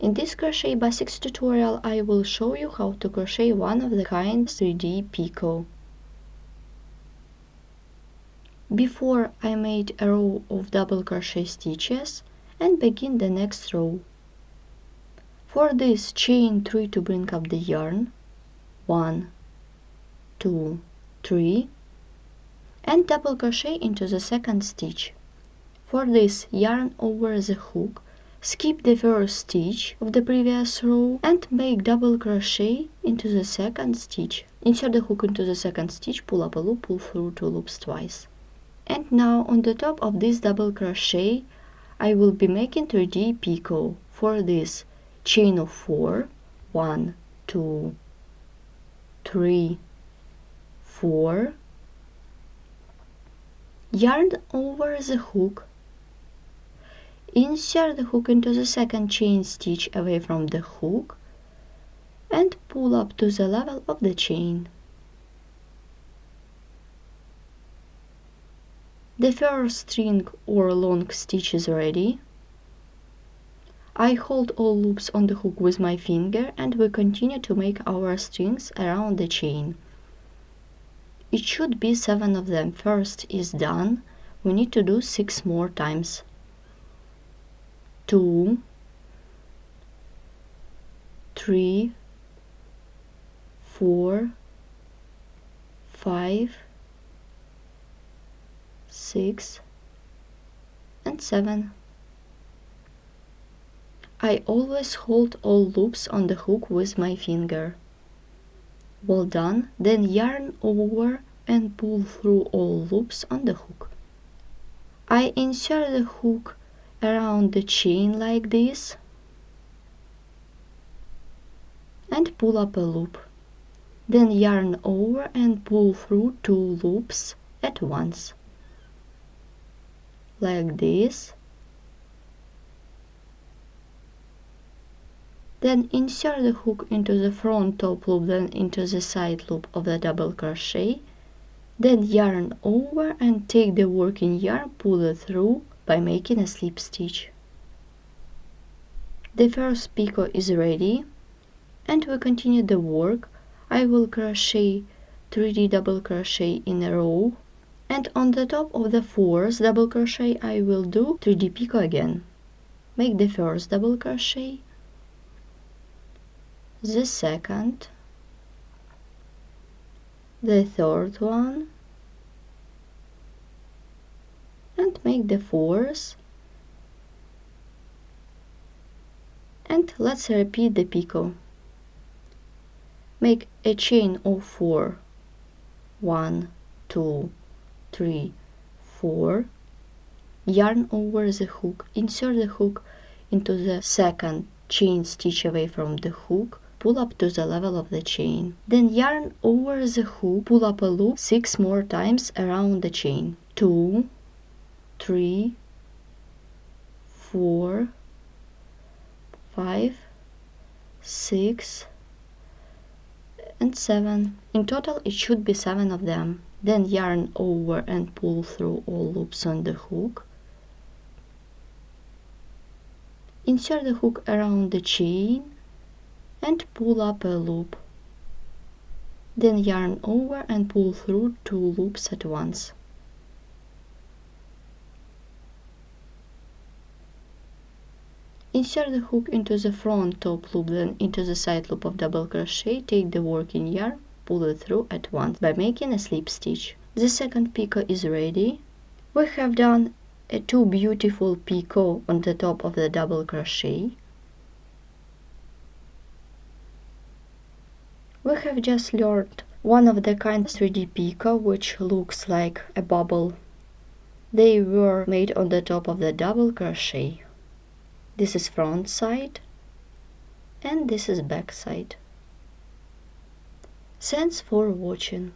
In this crochet basics tutorial I will show you how to crochet one of the kind 3D picot. Before I made a row of double crochet stitches and begin the next row. For this, chain 3 to bring up the yarn, 1, 2, 3, and double crochet into the second stitch. For this, yarn over the hook, skip the first stitch of the previous row and make double crochet into the second stitch. Insert the hook into the second stitch, pull up a loop, pull through 2 loops twice. And now on the top of this double crochet I will be making 3D picot. For this, chain of 4, 1, 2, 3, 4, yarn over the hook, insert the hook into the second chain stitch away from the hook and pull up to the level of the chain. The first string or long stitch is ready. I hold all loops on the hook with my finger and we continue to make our strings around the chain. It should be 7 of them. First is done. We need to do 6 more times. 2, 3, 4, 5, 6, and 7. I always hold all loops on the hook with my finger. Well done, then yarn over and pull through all loops on the hook. I insert the hook around the chain like this and pull up a loop. Then yarn over and pull through 2 loops at once. Like this. Then insert the hook into the front top loop, then into the side loop of the double crochet. Then yarn over and take the working yarn, pull it through by making a slip stitch. The first picot is ready and we continue the work. I will crochet 3D double crochet in a row. And on the top of the 4th double crochet I will do 3D picot again. Make the first double crochet, the second, the third one, and make the 4th. And let's repeat the picot. Make a chain of 4, 1, 2, 3, 4, yarn over the hook, insert the hook into the second chain stitch away from the hook, pull up to the level of the chain. Then yarn over the hook, pull up a loop 6 more times around the chain. 2, 3, 4, 5, 6, and 7. In total it should be 7 of them. Then yarn over and pull through all loops on the hook. Insert the hook around the chain and pull up a loop. Then yarn over and pull through 2 loops at once. Insert the hook into the front top loop, then into the side loop of double crochet, take the working yarn, pull it through at once by making a slip stitch. The second picot is ready. We have done 2 beautiful picot on the top of the double crochet. We have just learned one of the kind 3D picot which looks like a bubble. They were made on the top of the double crochet. This is front side and this is back side. Thanks for watching.